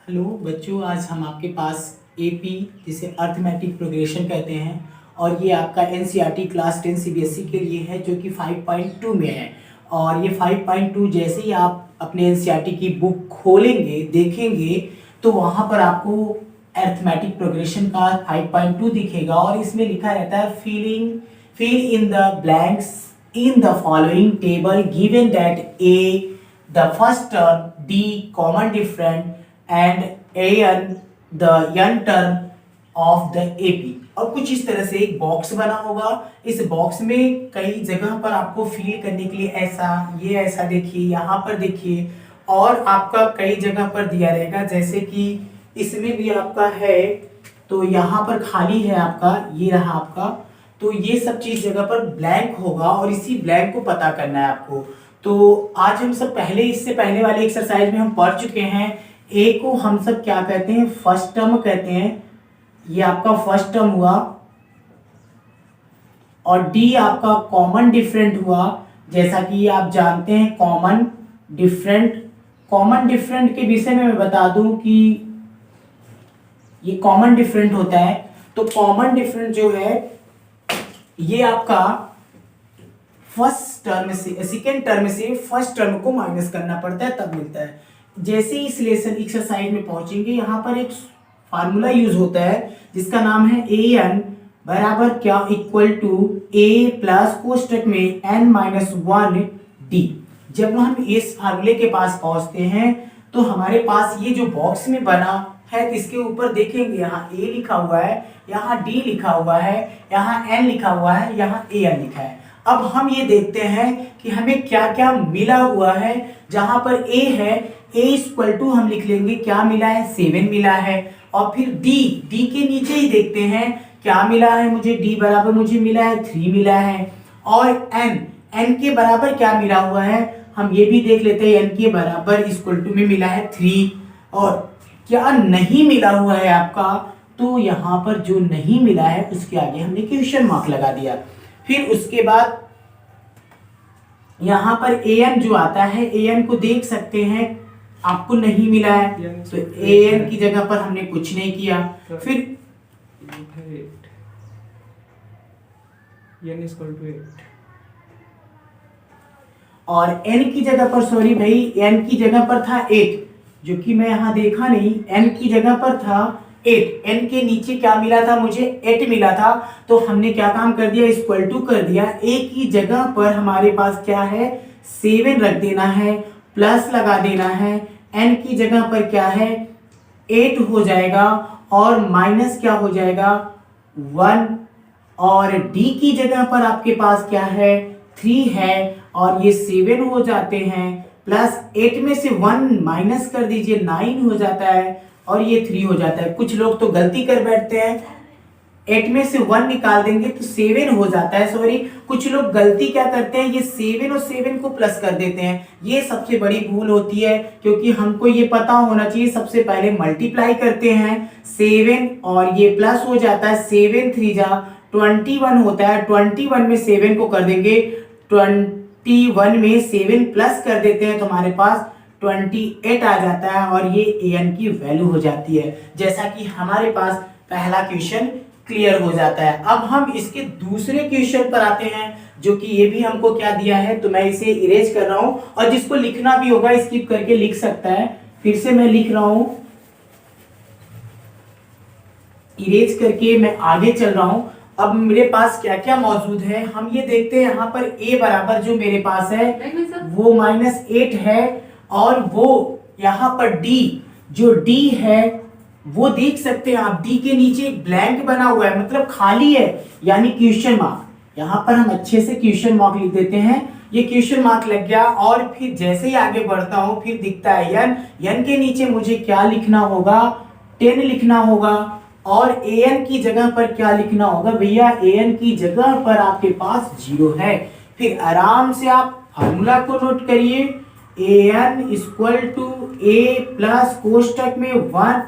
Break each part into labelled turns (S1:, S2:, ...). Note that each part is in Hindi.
S1: हेलो बच्चों, आज हम आपके पास एपी जिसे अर्थमेटिक प्रोग्रेशन कहते हैं और ये आपका एनसीईआरटी क्लास 10 सीबीएसई के लिए है जो कि 5.2 में है। और ये 5.2 जैसे ही आप अपने एनसीईआरटी की बुक खोलेंगे देखेंगे तो वहाँ पर आपको अर्थमेटिक प्रोग्रेशन का 5.2 दिखेगा और इसमें लिखा रहता है fill in the blanks in the following table given that A the first term, D common different and AN the n term of the AP। और कुछ इस तरह से एक बॉक्स बना होगा। इस बॉक्स में कई जगह पर आपको फिल करने के लिए ऐसा देखिए, यहाँ पर देखिए, और आपका कई जगह पर दिया रहेगा जैसे कि इसमें भी आपका है तो यहाँ पर खाली है आपका, ये रहा आपका, तो ये सब चीज जगह पर ब्लैंक होगा और इसी ब्लैंक को पता करना है आपको। तो आज हम सब इससे पहले वाले एक्सरसाइज में हम पढ़ चुके हैं। ए को हम सब क्या कहते हैं? फर्स्ट टर्म कहते हैं, ये आपका फर्स्ट टर्म हुआ। और डी आपका कॉमन डिफरेंट हुआ, जैसा कि आप जानते हैं कॉमन डिफरेंट के विषय में मैं बता दूं कि ये कॉमन डिफरेंट होता है। तो कॉमन डिफरेंट जो है ये आपका फर्स्ट टर्म से सेकेंड टर्म से फर्स्ट टर्म को माइनस करना पड़ता है तब मिलता है। जैसे ही इस लेसन एक्सरसाइज में पहुंचेंगे यहाँ पर एक फार्मूला यूज होता है जिसका नाम है ए एन बराबर क्या इक्वल टू ए प्लस कोष्टक में एन माइनस 1 डी। जब हम इस फार्मूले के पास पहुंचते हैं तो हमारे पास ये जो बॉक्स में बना है इसके ऊपर देखेंगे यहाँ ए लिखा हुआ है, यहाँ डी लिखा हुआ है, यहाँ एन लिखा हुआ है, यहाँ ए एन लिखा है। अब हम ये देखते हैं कि हमें क्या क्या मिला हुआ है। जहां पर ए है, ए इक्वल टू हम लिख लेंगे क्या मिला है, 7 मिला है। और फिर डी के नीचे ही देखते हैं क्या मिला है मुझे, डी बराबर मुझे मिला है 3 मिला है। और एन के बराबर क्या मिला हुआ है हम ये भी देख लेते हैं, एन के बराबर इक्वल टू में मिला है 3। और क्या नहीं मिला हुआ है आपका, तो यहाँ पर जो नहीं मिला है उसके आगे हमने क्वेश्चन मार्क लगा दिया। फिर उसके बाद यहाँ पर ए एन जो आता है, ए एन को देख सकते हैं आपको नहीं मिला है तो ए एन की जगह पर हमने कुछ नहीं किया। फिर और n की जगह पर, सॉरी भाई, n की जगह पर था 8, जो कि मैं यहाँ देखा नहीं, n की जगह पर था 8। n के नीचे क्या मिला था मुझे, 8 मिला था। तो हमने क्या काम कर दिया, इक्वल टू कर दिया। a की जगह पर हमारे पास क्या है, 7 रख देना है, प्लस लगा देना है। n की जगह पर क्या है, 8 हो जाएगा और माइनस क्या हो जाएगा, 1। और d की जगह पर आपके पास क्या है, 3 है और ये 7 हो जाते हैं। प्लस 8 में से 1 माइनस कर दीजिए, 9 हो जाता है और ये 3 हो जाता है। कुछ लोग तो गलती कर बैठते हैं, 8 में से 1 निकाल देंगे तो 7 हो जाता है, सॉरी। कुछ लोग गलती क्या करते हैं, ये 7 और 7 को प्लस कर देते हैं। ये सबसे बड़ी भूल होती है, क्योंकि हमको ये पता होना चाहिए सबसे पहले मल्टीप्लाई करते हैं 7 और ये प्लस हो जाता है, 7 3 जा 21 होता है। 21 में 7 को कर देंगे, 21 में 7 प्लस कर देते हैं तो हमारे पास 28 आ जाता है और ये an की वैल्यू हो जाती है। जैसा कि हमारे पास पहला क्वेश्चन क्लियर हो जाता है। अब हम इसके दूसरे क्वेश्चन पर आते हैं, जो कि ये भी हमको क्या दिया है, तो मैं इसे इरेज कर रहा हूं और जिसको लिखना भी होगा स्किप करके लिख सकता है। फिर से मैं लिख रहा हूं, इरेज करके मैं आगे चल रहा हूं। अब मेरे पास क्या क्या मौजूद है हम ये देखते हैं। यहाँ पर a बराबर जो मेरे पास है वो -8 है और वो यहाँ पर d जो d है वो देख सकते हैं आप, d के नीचे एक ब्लैंक बना हुआ है, मतलब खाली है, यानी क्वेश्चन मार्क। यहाँ पर हम अच्छे से क्वेश्चन मार्क लिख देते हैं, ये क्वेश्चन मार्क लग गया। और फिर जैसे ही आगे बढ़ता हूँ फिर दिखता है n के नीचे मुझे क्या लिखना होगा, 10 लिखना होगा। और an की जगह पर क्या लिखना होगा भैया, an की जगह पर आपके पास 0 है। फिर आराम से आप फार्मूला को नोट करिए, an equal to a plus कोष्टक में 1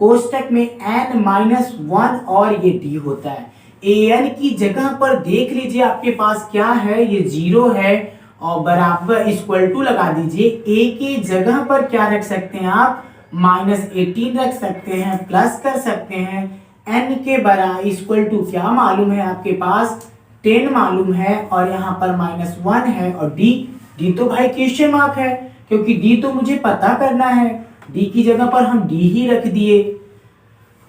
S1: कोष्टक में n माइनस 1 और ये d होता है। an की जगह पर देख लीजिए आपके पास क्या है, ये 0 है और बराबर इक्वल टू लगा दीजिए। a की जगह पर क्या रख सकते हैं आप, -18 रख सकते हैं, प्लस कर सकते हैं। n के बराबर इक्वल टू क्या मालूम है आपके पास, 10 मालूम है, और यहाँ पर -1 है, और डी तो भाई क्वेश्चन मार्क है, क्योंकि डी तो मुझे पता करना है। डी की जगह पर हम डी ही रख दिए।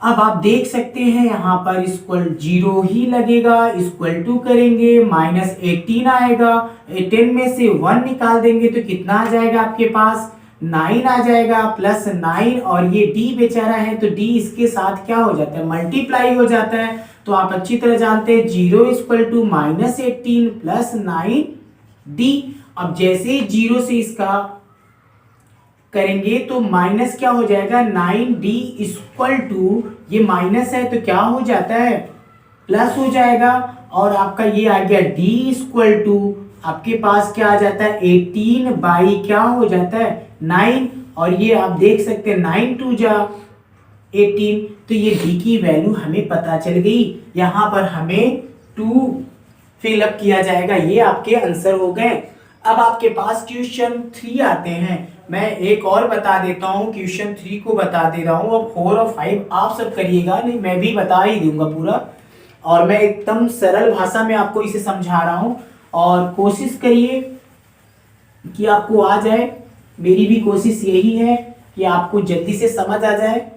S1: अब आप देख सकते हैं यहाँ पर इक्वल 0 ही लगेगा, इक्वल टू करेंगे, -18 आएगा, 10 में से 1 निकाल देंगे तो कितना आ जाएगा आपके पास, 9 आ जाएगा, +9, और ये डी बेचारा है तो डी इसके साथ क्या हो जाता है, मल्टीप्लाई हो जाता है। तो आप अच्छी तरह जानते हैं 0 इक्वल टू -18 + 9 डी। अब जैसे ही 0 से इसका करेंगे तो माइनस क्या हो जाएगा, 9d इक्वल टू, ये माइनस है तो क्या हो जाता है, प्लस हो जाएगा, और आपका ये आ गया d इक्वल टू, आपके पास क्या आ जाता है, 18 बाई क्या हो जाता है, 9, और ये आप देख सकते हैं 9 2 जा 18, तो ये d की वैल्यू हमें पता चल गई। यहाँ पर हमें 2 फिलअप किया जाएगा। ये आपके आंसर हो गए। अब आपके पास क्वेश्चन 3 आते हैं। मैं एक और बता देता हूँ, क्वेश्चन 3 को बता दे रहा हूँ। अब 4 और 5 आप सब करिएगा, नहीं मैं भी बता ही दूंगा पूरा, और मैं एकदम सरल भाषा में आपको इसे समझा रहा हूँ, और कोशिश करिए कि आपको आ जाए। मेरी भी कोशिश यही है कि आपको जल्दी से समझ आ जाए।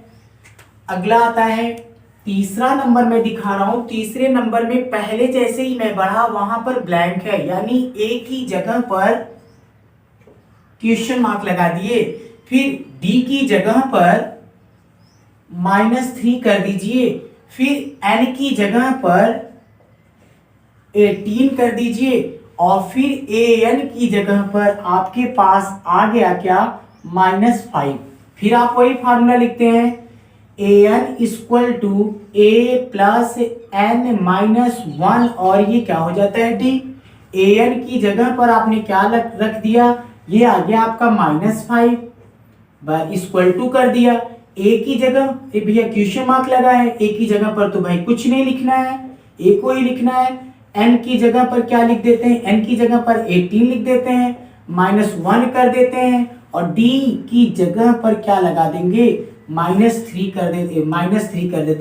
S1: अगला आता है तीसरा नंबर मैं दिखा रहा हूं। तीसरे नंबर में पहले जैसे ही मैं बढ़ा वहां पर ब्लैंक है, यानी एक ही जगह पर क्वेश्चन मार्क लगा दिए। फिर डी की जगह पर -3 कर दीजिए, फिर एन की जगह पर 18 कर दीजिए, और फिर ए एन की जगह पर आपके पास आ गया क्या, -5। फिर आप वही फार्मूला लिखते हैं, A N equal to A plus N -1, और ये क्या हो जाता है डी। ए एन की जगह पर आपने क्या रख दिया, ये आ गया आपका -5 इक्वल टू कर दिया। ए की जगह भैया क्वेश्चन मार्क लगा है, ए की जगह पर तो भाई कुछ नहीं लिखना है, ए को ही लिखना है। एन की जगह पर क्या लिख देते हैं, एन की जगह पर 18 लिख देते हैं, -1 कर देते हैं, और डी की जगह पर क्या लगा देंगे, -3 कर देते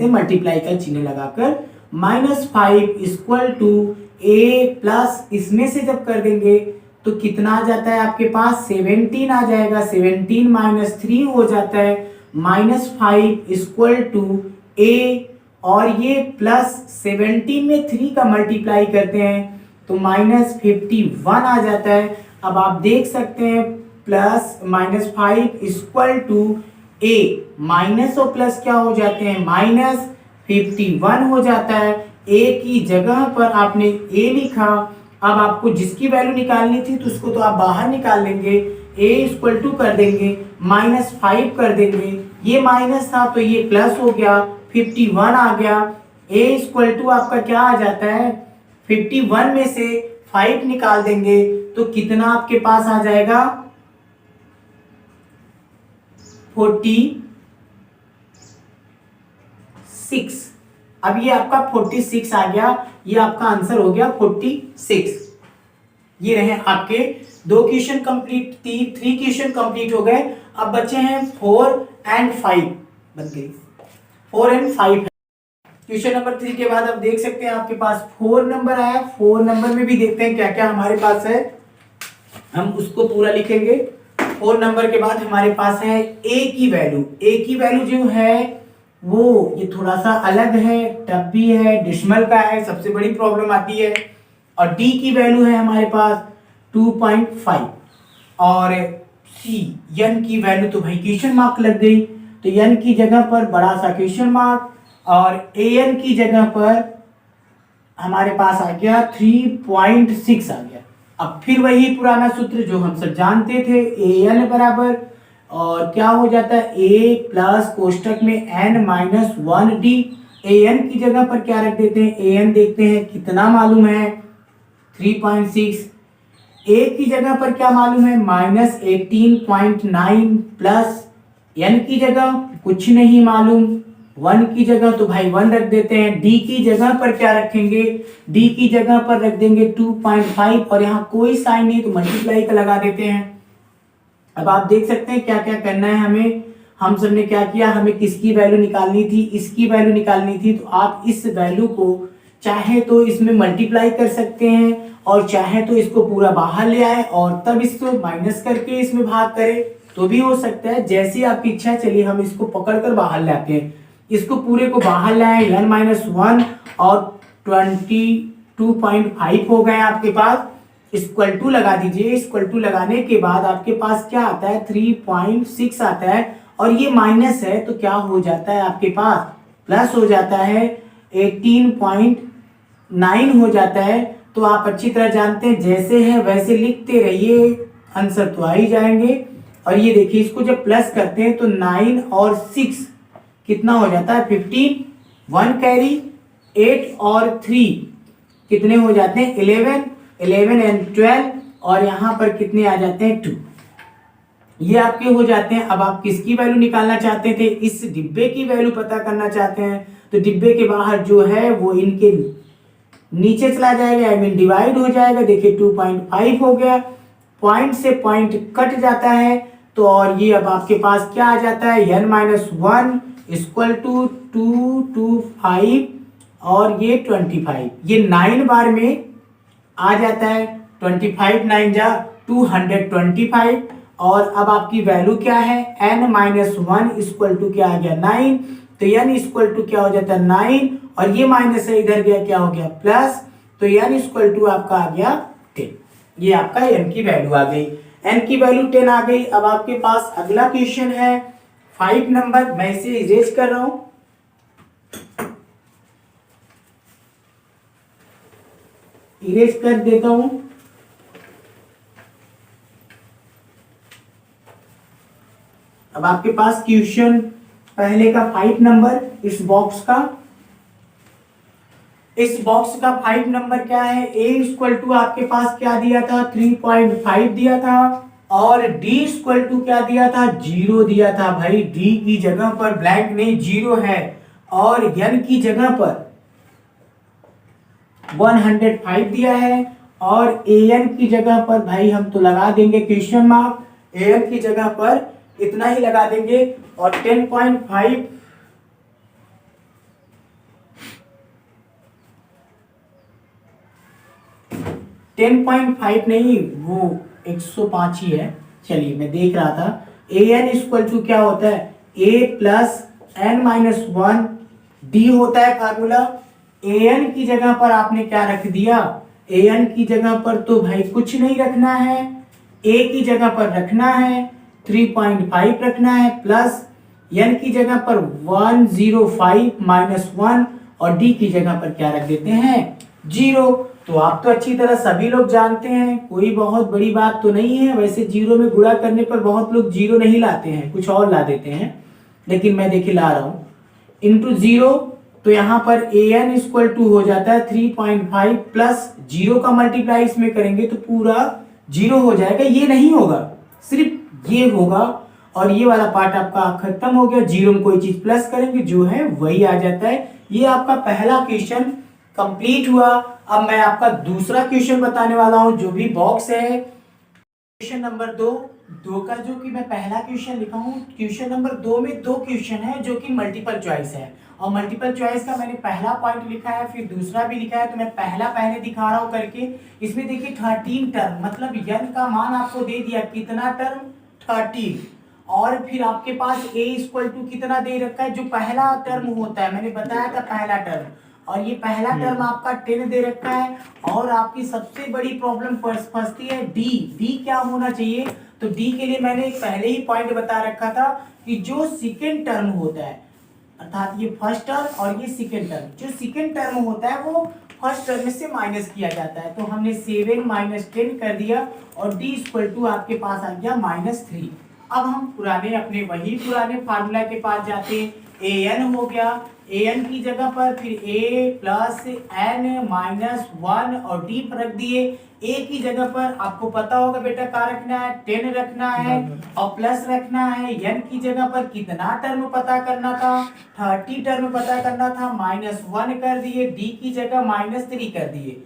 S1: हैं, मल्टीप्लाई का चिन्ह लगाकर। -5 इक्वल टू ए प्लस, इसमें से जब कर देंगे तो कितना आ जाता है आपके पास, 17 आ जाएगा। 17 - 3 हो जाता है, -5 इक्वल टू ए, और ये +17 में 3 का मल्टीप्लाई करते हैं तो -51 आ जाता है। अब आप देख सकते हैं +-5 इक्वल टू ए, माइनस और प्लस क्या हो जाते हैं, -51 हो जाता है। ए की जगह पर आपने ए लिखा। अब आपको जिसकी वैल्यू निकालनी थी तो उसको तो आप बाहर निकाल लेंगे, ए इक्वल टू कर देंगे, -5 कर देंगे, ये माइनस था तो ये प्लस हो गया, 51 आ गया। ए इक्वल टू आपका क्या आ जाता है, 51 में से 5 निकाल देंगे तो कितना आपके पास आ जाएगा, 46। अब ये आपका 46 आ गया, ये आपका आंसर हो गया 46। ये रहे आपके 2 क्वेश्चन कंप्लीट, 3 क्वेश्चन कंप्लीट हो गए। अब बचे हैं 4 और 5, बन गई 4 और 5 है। क्वेश्चन नंबर 3 के बाद आप देख सकते हैं आपके पास 4 नंबर आया। 4 नंबर में भी देखते हैं क्या क्या हमारे पास है, हम उसको पूरा लिखेंगे। 4 नंबर के बाद हमारे पास है ए की वैल्यू। ए की वैल्यू जो है वो ये थोड़ा सा अलग है, टफ भी है, डिसिमल का है, सबसे बड़ी प्रॉब्लम आती है। और डी की वैल्यू है हमारे पास 2.5, और सी एन की वैल्यू तो भाई क्वेश्चन मार्क लग गई, तो एन की जगह पर बड़ा सा क्वेश्चन मार्क, और ए एन की जगह पर हमारे पास आ गया 3.6 आ गया। अब फिर वही पुराना सूत्र जो हम सब जानते थे, ए एन बराबर, और क्या हो जाता है, ए प्लस कोष्टक में n-1d। ए एन की जगह पर क्या रख देते हैं, ए एन देखते हैं कितना मालूम है, 3.6। ए की जगह पर क्या मालूम है, -18.9, प्लस एन की जगह कुछ नहीं मालूम, 1 की जगह तो भाई 1 रख देते हैं। डी की जगह पर क्या रखेंगे, डी की जगह पर रख देंगे 2.5, और यहाँ कोई साइन नहीं तो मल्टीप्लाई का लगा देते हैं। अब आप देख सकते हैं क्या क्या करना है हमें। हम सबने क्या किया, हमें किसकी वैल्यू निकालनी थी, इसकी वैल्यू निकालनी थी। तो आप इस वैल्यू को चाहे तो इसमें मल्टीप्लाई कर सकते हैं और चाहे तो इसको पूरा बाहर ले आए और तब इसको माइनस करके इसमें भाग करें तो भी हो सकता है, जैसी आपकी इच्छा। चलिए हम इसको पकड़कर बाहर लाते हैं, इसको पूरे को बाहर लाए, n-1 और 22.5 हो गए आपके पास। इक्वल टू लगा दीजिए, इक्वल टू लगाने के बाद आपके पास क्या आता है, 3.6 आता है और ये माइनस है तो क्या हो जाता है आपके पास, प्लस हो जाता है, 18.9 हो जाता है। तो आप अच्छी तरह जानते हैं जैसे है वैसे लिखते रहिए, आंसर तो आ ही जाएंगे। और ये देखिए इसको जब प्लस करते हैं तो 9 और 6 कितना हो जाता है, 15, 1 कैरी, 8 और 3 कितने हो जाते हैं, 11, 11 एंड 12 और यहाँ पर कितने आ जाते हैं, 2। ये आपके हो जाते हैं। अब आप किसकी वैल्यू निकालना चाहते थे, इस डिब्बे की वैल्यू पता करना चाहते हैं तो डिब्बे के बाहर जो है वो इनके नीचे चला जाएगा, आई मीन डिवाइड हो जाएगा। देखिए 2.5 हो गया, पॉइंट से पॉइंट कट जाता है तो और ये अब आपके पास क्या आ जाता है, n-1 इक्वल टू 225 और ये 25, ये 9 बार में आ जाता है, 25 9 जा 225। और अब आपकी वैल्यू क्या है, n-1 इक्वल टू क्या आ गया, 9। तो n इक्वल टू क्या हो जाता है, 9 और ये माइनस है इधर गया, क्या हो गया, प्लस। तो n इक्वल टू आपका आ गया 10। ये आपका n की वैल्यू आ गई, n की वैल्यू 10 आ गई। अब आपके पास अगला क्वेश्चन है 5 नंबर, मैं इसे इरेज कर रहा हूं, इरेज कर देता हूं। अब आपके पास क्वेश्चन पहले का 5 नंबर, इस बॉक्स का 5 नंबर क्या है, a इक्वल टू आपके पास क्या दिया था, 3.5 दिया था और d इक्वल टू क्या दिया था, 0 दिया था। भाई d की जगह पर ब्लैंक नहीं 0 है और n की जगह पर 105 दिया है और an की जगह पर भाई हम तो लगा देंगे क्वेश्चन मार्क, an की जगह पर इतना ही लगा देंगे और 10.5 10.5 नहीं, वो 105 ही है। चलिए मैं देख रहा था, an इक्वल टू क्या होता है, a प्लस n-1 d होता है फार्मूला। an की जगह पर आपने क्या रख दिया, an की जगह पर तो भाई कुछ नहीं रखना है, a की जगह पर रखना है 3.5 रखना है, प्लस n की जगह पर 105 -1 और d की जगह पर क्या रख देते हैं, 0। तो आप तो अच्छी तरह सभी लोग जानते हैं, कोई बहुत बड़ी बात तो नहीं है। वैसे 0 में गुणा करने पर बहुत लोग 0 नहीं लाते हैं, कुछ और ला देते हैं, लेकिन मैं देखिए ला रहा हूं इंटू 0। तो यहाँ पर an इक्वल टू हो जाता है 3.5 प्लस 0 का मल्टीप्लाई इसमें करेंगे तो पूरा 0 हो जाएगा। ये नहीं होगा, सिर्फ ये होगा और ये वाला पार्ट आपका खत्म हो गया। 0 में कोई चीज प्लस करेंगे जो है वही आ जाता है। ये आपका पहला क्वेश्चन कंप्लीट हुआ। अब मैं आपका दूसरा क्वेश्चन बताने वाला हूं जो भी बॉक्स है, क्वेश्चन नंबर 2 का जो कि मैं पहला क्वेश्चन लिखा हूं। क्वेश्चन नंबर 2 में 2 क्वेश्चन है जो कि मल्टीपल चॉइस है और मल्टीपल चॉइस का मैंने पहला पॉइंट लिखा है, फिर दूसरा भी लिखा है। तो मैं पहला पहले दिखा रहा हूं करके। इसमें देखिए 13 टर्म, मतलब n का मान आपको दे दिया, कितना टर्म, 13। और फिर आपके पास a इक्वल टू कितना दे रखा है, जो पहला टर्म होता है, मैंने बताया था पहला टर्म, और ये पहला टर्म आपका 10 दे रखा है। और आपकी सबसे बड़ी प्रॉब्लम फंसती है डी क्या होना चाहिए। तो डी के लिए मैंने पहले ही पॉइंट बता रखा था कि जो सेकेंड टर्म होता है, अर्थात ये फर्स्ट टर्म और ये सेकेंड टर्म, जो सेकेंड टर्म होता है वो फर्स्ट टर्म से माइनस किया जाता है। तो हमने 7 - 10 कर दिया और डी इक्वल टू आपके पास आ गया -3। अब हम अपने वही पुराने फार्मूला के पास जाते हैं। an हो गया, an की जगह पर फिर a प्लस n-1 और d पर रख दिए। a की जगह पर आपको पता होगा बेटा क्या रखना है, 10 रखना है और प्लस रखना है। n की जगह पर कितना टर्म पता करना था, 30 टर्म पता करना था, -1 कर दिए, d की जगह -3 कर दिए,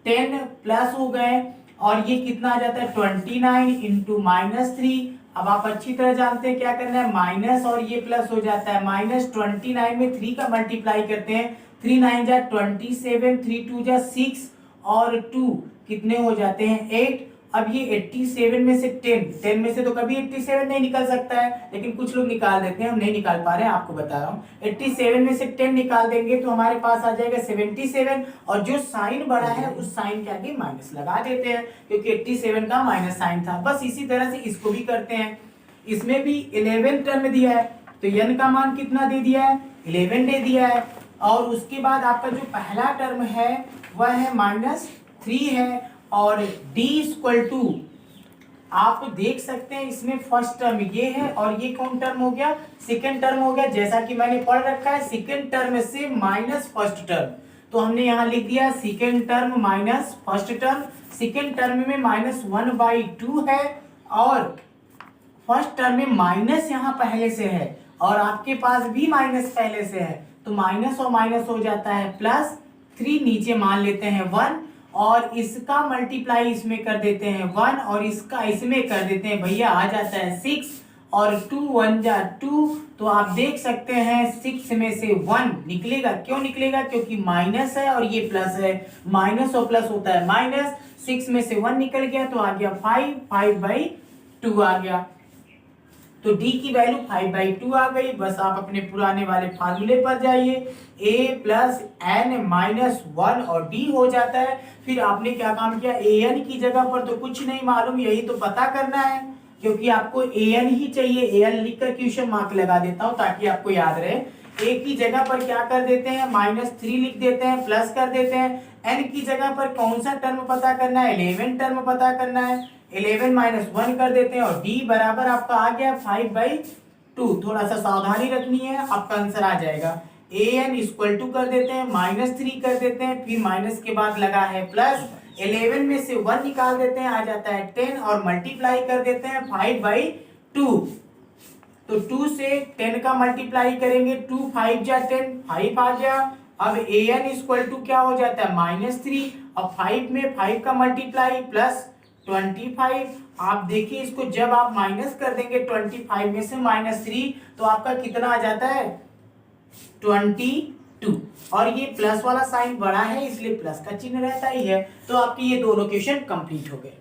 S1: 10 प्लस हो गए और ये कितना आ जाता है 29 इंटू -3। अब आप अच्छी तरह जानते हैं क्या करना है, माइनस और ये प्लस हो जाता है। -29 में 3 का मल्टीप्लाई करते हैं, 3 9 जा 27, 3 2 जा 6 और 2 कितने हो जाते हैं 8। अब ये 87 में से 10 में से तो कभी 87 नहीं निकल सकता है, लेकिन कुछ लोग निकाल देते हैं, हम नहीं निकाल पा रहे हैं, आपको बता रहा हूँ। 87 में से 10 निकाल देंगे तो हमारे पास आ जाएगा 77, और जो साइन बड़ा है उस साइन के आगे माइनस लगा देते हैं, क्योंकि 87 का माइनस साइन था। बस इसी तरह से इसको भी करते हैं। इसमें भी 11 टर्म दिया है, तो n का मान कितना दे दिया है, 11 दे दिया है। और उसके बाद आपका जो पहला टर्म है वह है -3 है, और d इक्वल टू आप देख सकते हैं इसमें फर्स्ट टर्म ये है, और ये कौन टर्म हो गया, सेकेंड टर्म हो गया। जैसा कि मैंने पढ़ रखा है, सेकेंड टर्म से माइनस फर्स्ट टर्म, तो हमने यहाँ लिख दिया second term minus first term. Second term में -1/2 है, और फर्स्ट टर्म में माइनस यहाँ पहले से है, और आपके पास भी माइनस पहले से है, तो माइनस और माइनस हो जाता है +3, नीचे मान लेते हैं 1, और इसका मल्टीप्लाई इसमें कर देते हैं 1, और इसका इसमें कर देते हैं भैया, आ जाता है 6, और 2 1 जा 2, तो आप देख सकते हैं 6 में से 1 निकलेगा। क्यों निकलेगा, क्योंकि माइनस है और ये प्लस है, माइनस और प्लस होता है माइनस। 6 में से 1 निकल गया तो आ गया 5/2 आ गया, तो d की वैल्यू 5/2 आ गई। बस आप अपने पुराने वाले फार्मूले पर जाइए, a + n - 1 और d हो जाता है। फिर आपने क्या काम किया, an की जगह पर तो कुछ नहीं मालूम, यही तो पता करना है, क्योंकि आपको an ही चाहिए। an लिखकर क्वेश्चन मार्क लगा देता हूं ताकि आपको याद रहे। a की जगह पर क्या कर देते हैं, -3 लिख देते हैं, प्लस कर देते हैं। n की जगह पर कौन सा टर्म पता करना है, 11 टर्म पता करना है, 11 - 1 कर देते हैं, और d बराबर आपका आ गया 5/2। थोड़ा सा सावधानी रखनी है, आपका आंसर आ जाएगा। an इक्वल टू कर देते हैं, -3 कर देते हैं, फिर माइनस के बाद लगा है प्लस, 11 में से 1 निकाल देते हैं, आ जाता है 10, और मल्टीप्लाई कर देते हैं 5/2। तो 2 से 10 का मल्टीप्लाई करेंगे, 2 5 जा 10, 5 आ गया। अब an इक्वल टू क्या हो जाता है, -3, और 5 में 5 का मल्टीप्लाई +25। आप देखिए इसको जब आप माइनस कर देंगे 25 में से -3, तो आपका कितना आ जाता है 22, और ये प्लस वाला साइन बड़ा है इसलिए प्लस का चिन्ह रहता ही है। तो आपकी ये दोनों क्वेश्चन कंप्लीट हो गए।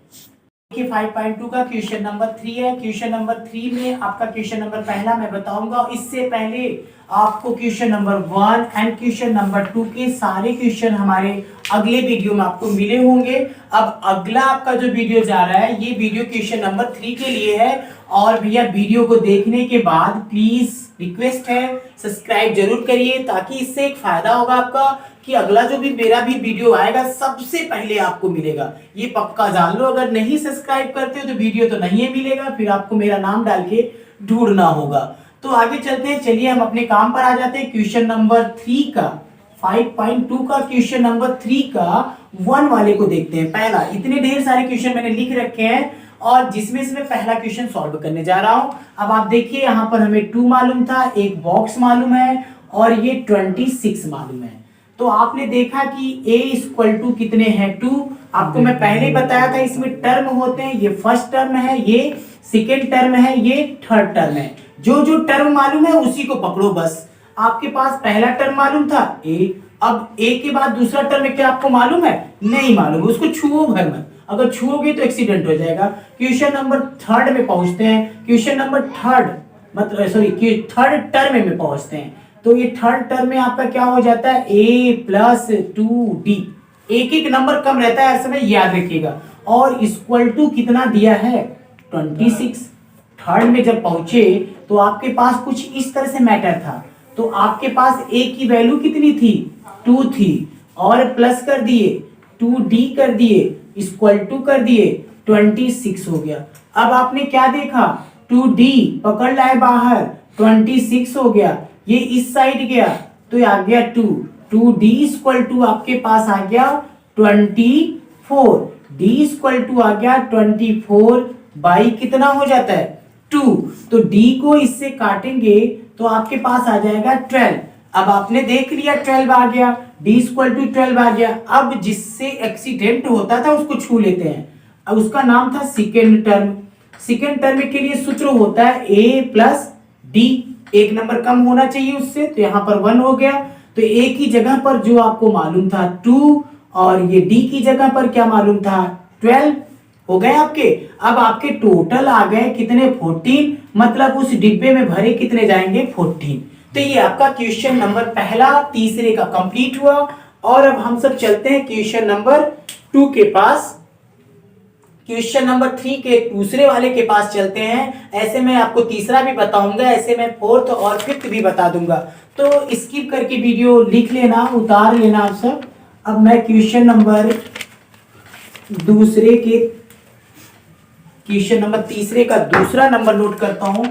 S1: 5.2 का क्वेश्चन नंबर 3 है। क्वेश्चन नंबर 3 में आपका क्वेश्चन नंबर पहला मैं बताऊंगा, इससे पहले आपको question number 1 and question number 2 के सारे क्वेश्चन हमारे अगले वीडियो में आपको मिले होंगे। अब अगला आपका जो वीडियो जा रहा है, ये वीडियो क्वेश्चन नंबर 3 के लिए है। और भैया वीडियो को देखने के बाद प्लीज रिक्वेस्ट है सब्सक्राइब जरूर करिए, ताकि इससे एक फायदा होगा आपका कि अगला जो भी मेरा भी वीडियो आएगा सबसे पहले आपको मिलेगा। ये पक्का जान लो, अगर नहीं सब्सक्राइब करते हो तो वीडियो तो नहीं मिलेगा, फिर आपको मेरा नाम डाल के ढूंढना होगा। तो आगे चलते हैं, चलिए हम अपने काम पर आ जाते हैं। क्वेश्चन नंबर 3 का 5.2 का क्वेश्चन नंबर 3 का 1 वाले को देखते हैं। पहला, इतने ढेर सारे क्वेश्चन मैंने लिख रखे हैं और जिसमें से मैं पहला क्वेश्चन सॉल्व करने जा रहा हूं। अब आप देखिए यहाँ पर हमें 2 मालूम था, एक बॉक्स मालूम है और ये 26 मालूम है। तो आपने देखा कि a इक्वल टू कितने हैं 2। आपको मैं पहले बताया था इसमें टर्म होते हैं, ये फर्स्ट टर्म है, ये सेकेंड टर्म है, ये थर्ड टर्म है। जो जो टर्म मालूम है उसी को पकड़ो बस। आपके पास पहला टर्म मालूम था a, अब a के बाद दूसरा टर्म क्या आपको मालूम है, नहीं मालूम, उसको छुओ भर मत, अगर छुओगे तो एक्सीडेंट हो जाएगा। क्वेश्चन नंबर 3 में पहुंचते हैं। क्वेश्चन नंबर 3 मतलब सॉरी थर्ड टर्म में पहुंचते हैं। तो ये थर्ड टर्म में आपका क्या हो जाता है a + 2d, एक एक नंबर कम रहता है हर समय, याद रखिएगा। और इक्वल टू कितना दिया है 26। थर्ड में जब पहुंचे तो आपके पास कुछ इस तरह से मैटर था। तो आपके पास a की वैल्यू कितनी थी 2 थी, और प्लस कर दिए 2d कर दिए, इक्वल टू कर दिए 26 हो गया। अब आपने क्या देखा 2d पकड़ लाए बाहर, 26 हो गया, ये इस साइड गया तो आ गया 2d इक्वल टू आपके पास आ गया 24, d इक्वल टू आ गया 24 बाई कितना हो जाता है 2। तो d को इससे काटेंगे तो आपके पास आ जाएगा 12। अब आपने देख लिया 12 आ गया, d इक्वल टू 12 आ गया। अब जिससे एक्सीडेंट होता था उसको छू लेते हैं, अब उसका नाम था सेकेंड टर्म। सेकेंड टर्म के लिए सूत्र होता है ए प्लस डी, एक नंबर कम होना चाहिए उससे, तो यहाँ पर 1 हो गया। तो ए की जगह पर जो आपको मालूम था 2 और ये डी की जगह पर क्या मालूम था 12 हो गए आपके। अब आपके टोटल आ गए कितने 14, मतलब उस डिब्बे में भरे कितने जाएंगे 14। तो ये आपका क्वेश्चन नंबर पहला तीसरे का कंप्लीट हुआ। और अब हम सब चलते हैं क्वेश्चन नंबर 2 के पास। क्वेश्चन नंबर 3 के दूसरे वाले के पास चलते हैं। ऐसे मैं आपको तीसरा भी बताऊंगा, ऐसे मैं फोर्थ और फिफ्थ भी बता दूंगा, तो स्किप करके वीडियो लिख लेना, उतार लेना आप सब। अब मैं क्वेश्चन नंबर तीसरे का दूसरा नंबर नोट करता हूं।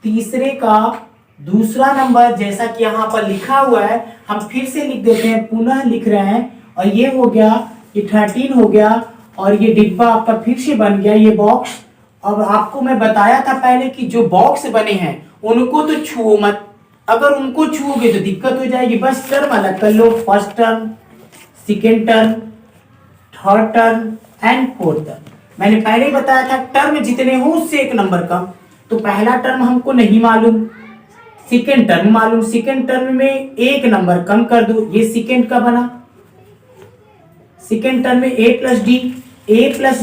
S1: तीसरे का दूसरा नंबर जैसा कि यहाँ पर लिखा हुआ है, हम फिर से लिख देते हैं, पुनः लिख रहे हैं। और ये हो गया, ये 13 हो गया, और ये डिब्बा आपका फिर से बन गया, ये बॉक्स। अब आपको मैं बताया था पहले कि जो बॉक्स बने हैं उनको तो छुओ मत, अगर उनको छुओगे तो दिक्कत हो जाएगी। बस टर्म अलग कर लो, first term, second term, third term and fourth term. मैंने पहले ही बताया था टर्म जितने हो उससे एक नंबर कम। तो पहला टर्म हमको नहीं मालूम, सेकेंड टर्म मालूम, सेकेंड टर्म में एक नंबर कम कर दो, ये सेकेंड का बना। सेकेंड टर्म में ए प्लस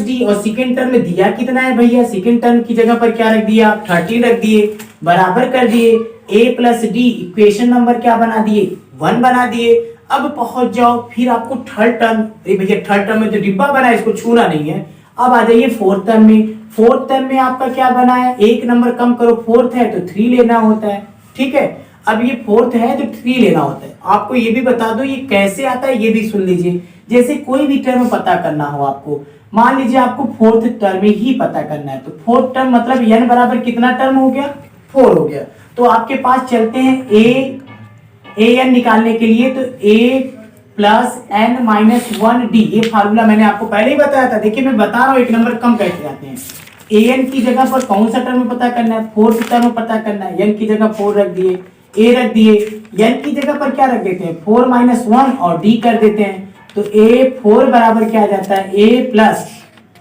S1: डी, और सेकेंड टर्म में दिया कितना है भैया, सेकेंड टर्म की जगह पर क्या रख दिया, 13 रख दिए, बराबर कर दिए। ए प्लस डी इक्वेशन नंबर क्या बना दिए, 1 बना दिए। अब पहुंच जाओ फिर आपको थर्ड टर्म, भैया थर्ड टर्म में जो डिब्बा बना है इसको छूना नहीं है। अब आ जाइए फोर्थ टर्म में। फोर्थ टर्म में आपका क्या बना है, एक नंबर कम करो, फोर्थ है तो 3 लेना होता है, ठीक है। अब ये फोर्थ है तो 3 लेना होता है। आपको ये भी बता दो ये कैसे आता है, ये भी सुन लीजिए। जैसे कोई भी टर्म पता करना हो आपको, मान लीजिए आपको फोर्थ टर्म ही पता करना है, तो फोर्थ टर्म मतलब n बराबर कितना टर्म हो गया, 4 हो गया। तो आपके पास चलते हैं ए एन निकालने के लिए, तो a plus n minus 1 D, ये फार्मूला मैंने आपको पहले ही बताया था। देखिए मैं बता रहा हूँ एक नंबर कम कैसे आते हैं। ए एन की जगह पर कौन सा टर्म पता करना है, फोर्थ टर्म पता करना है। n की जगह 4 रख दिए, a रख दिए, n की जगह पर क्या रख देते हैं 4 माइनस 1 और d कर देते हैं। तो a4 बराबर क्या आ जाता है, a प्लस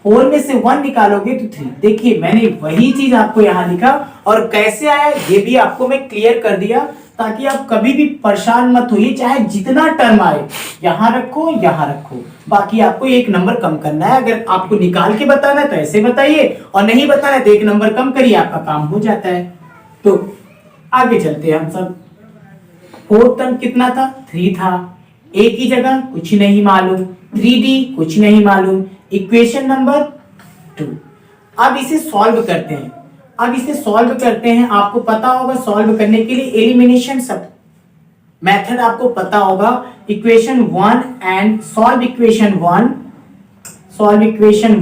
S1: 4 में से 1 निकालोगे तो 3। देखिए मैंने वही चीज आपको यहाँ लिखा, और कैसे आया ये भी आपको मैं क्लियर कर दिया, ताकि आप कभी भी परेशान मत होइए। चाहे जितना टर्म आए यहाँ रखो यहाँ रखो, बाकी आपको एक नंबर कम करना है। अगर आपको निकाल के बताना है तो ऐसे बताइए, और नहीं बताना है तो एक नंबर कम करिए, आपका काम हो जाता है। तो आगे चलते हैं हम सब। फोर्थ टर्म कितना था, 3 था। ए की जगह कुछ नहीं मालूम, 3d कुछ नहीं मालूम, इक्वेशन नंबर 2। अब इसे सॉल्व करते हैं। आपको पता होगा सॉल्व करने के लिए एलिमिनेशन सब मेथड आपको पता होगा। Equation 1 and solve equation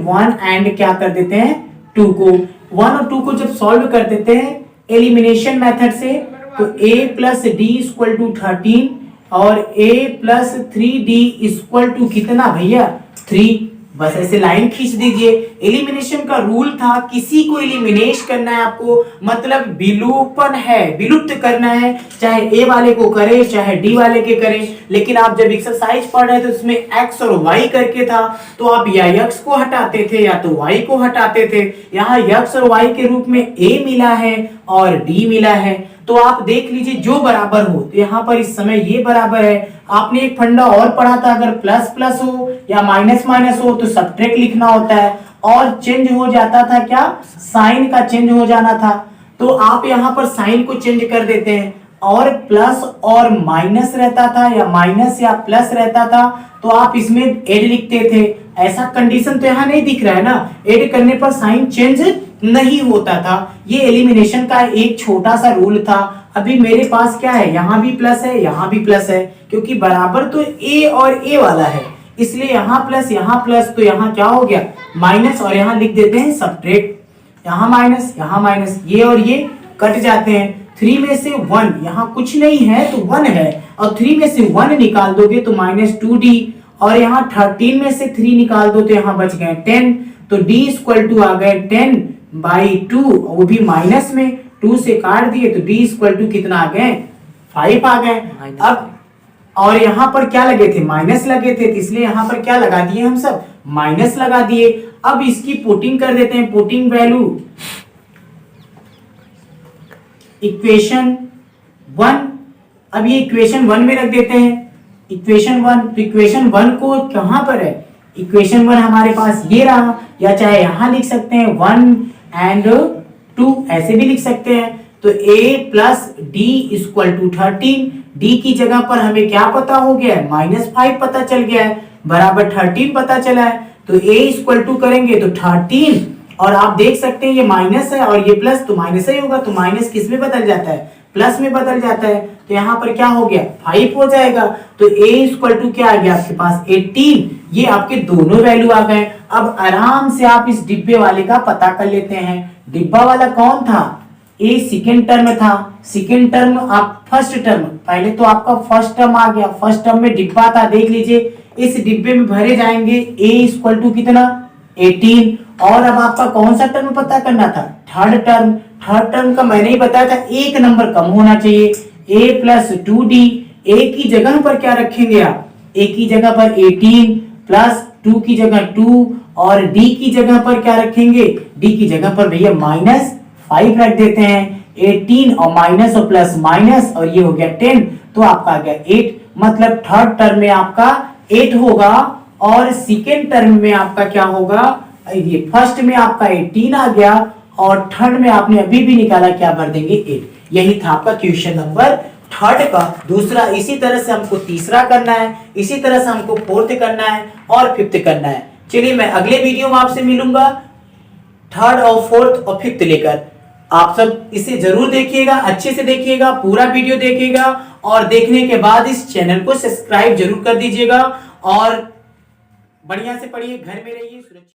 S1: 1 and क्या कर देते हैं 2 को, 1 और 2 को जब सॉल्व कर देते हैं एलिमिनेशन मेथड से, तो a plus D equal to 13 और a plus 3d equal to कितना भैया 3। बस ऐसे लाइन खींच दीजिए। एलिमिनेशन का रूल था किसी को एलिमिनेट करना है आपको, मतलब विलोपन है, विलुप्त करना है, चाहे ए वाले को करे चाहे डी वाले के करे। लेकिन आप जब एक्सरसाइज पढ़ रहे थे उसमें एक्स और वाई करके था, तो आप या एक्स को हटाते थे या तो वाई को हटाते थे। यहाँ एक्स और वाई के रूप में ए मिला है और डी मिला है, तो आप देख लीजिए जो बराबर हो, तो यहाँ पर इस समय ये बराबर है। आपने एक फंडा और पढ़ा था, अगर प्लस प्लस हो या माइनस माइनस हो तो सब्ट्रैक्ट लिखना होता है, और चेंज हो जाता था क्या, साइन का चेंज हो जाना था। तो आप यहाँ पर साइन को चेंज कर देते हैं, और प्लस और माइनस रहता था या माइनस या प्लस रहता था तो आप इसमें एड लिखते थे। ऐसा कंडीशन तो यहाँ नहीं दिख रहा है ना, एड करने पर साइन चेंज नहीं होता था। ये एलिमिनेशन का एक छोटा सा रूल था। अभी मेरे पास क्या है, यहाँ भी प्लस है यहाँ भी प्लस है, क्योंकि बराबर तो ए और ए वाला है, इसलिए यहाँ प्लस, तो यहाँ क्या हो गया माइनस, और यहाँ लिख देते हैं सब्ट्रैक्ट। यहाँ माइनस, ये और ये कट जाते हैं। 3 में से 1, यहाँ कुछ नहीं है तो 1 है, और 3 में से 1 निकाल दोगे तो माइनस 2d, और यहाँ 13 में से 3 निकाल दो तो यहाँ बच गए 10, तो d इक्वल टू आ गए 10/2, वो भी माइनस में 2 से काट दिए तो d इक्वल टू कितना आ गए 5 आ गए। अब और यहाँ पर क्या लगे थे, माइनस लगे थे, इसलिए यहाँ पर क्या लगा दिए हम सब, माइनस लगा दिए। अब इसकी पुटिंग कर देते हैं, पुटिंग वैल्यू इक्वेशन 1। अब ये इक्वेशन 1 में रख देते हैं, इक्वेशन 1। तो इक्वेशन 1 को कहां पर है, इक्वेशन 1 हमारे पास ये रहा, या चाहे यहां लिख सकते हैं 1 एंड 2, ऐसे भी लिख सकते हैं। तो a plus D equal to 13, D की जगह पर हमें क्या पता हो गया है, -5 पता चल गया है, बराबर 13 पता चला है। तो a इक्वल टू करेंगे तो 13, और आप देख सकते हैं ये माइनस है और ये प्लस, तो माइनस ही होगा, तो माइनस किस में बदल जाता है, प्लस में बदल जाता है। तो यहाँ पर क्या हो गया, 5 हो जाएगा। तो a इक्वल टू क्या आ गया आपके पास 18, ये आपके दोनों वैल्यू आ गए। अब आराम से आप इस डिब्बे वाले का पता कर लेते हैं। डिब्बा वाला कौन था, a सेकेंड टर्म था, सेकेंड टर्म आप फर्स्ट टर्म, पहले तो आपका फर्स्ट टर्म आ गया, फर्स्ट टर्म में डिब्बा था, देख लीजिए इस डिब्बे में भरे जाएंगे a इक्वल टू कितना 18। और अब आपका कौन सा टर्म पता करना था, थर्ड टर्म। थर्ड टर्म का मैंने ही बताया था एक नंबर कम होना चाहिए, a प्लस 2d। a की जगह पर क्या रखेंगे आप, a की जगह पर 18 प्लस 2 की जगह 2, और d की जगह पर क्या रखेंगे, d की जगह पर भैया -5 रख देते हैं। 18 और माइनस और प्लस माइनस, और ये हो गया 10, तो आपका आ गया 8। मतलब थर्ड टर्म में आपका 8 होगा, और सेकेंड टर्म में आपका क्या होगा, ये फर्स्ट में आपका 18 आ गया, और थर्ड में आपने अभी भी निकाला, क्या भर देंगे 8। यही था आपका क्वेश्चन नंबर थर्ड का दूसरा। इसी तरह से हमको तीसरा करना है, इसी तरह से हमको फोर्थ करना है और फिफ्थ करना है। चलिए मैं अगले वीडियो में आपसे मिलूंगा थर्ड और फोर्थ और फिफ्थ लेकर। आप सब इसे जरूर देखिएगा, अच्छे से देखिएगा, पूरा वीडियो देखिएगा, और देखने के बाद इस चैनल को सब्सक्राइब जरूर कर दीजिएगा, और बढ़िया से पढ़िए, घर में रहिए, सुरक्षित।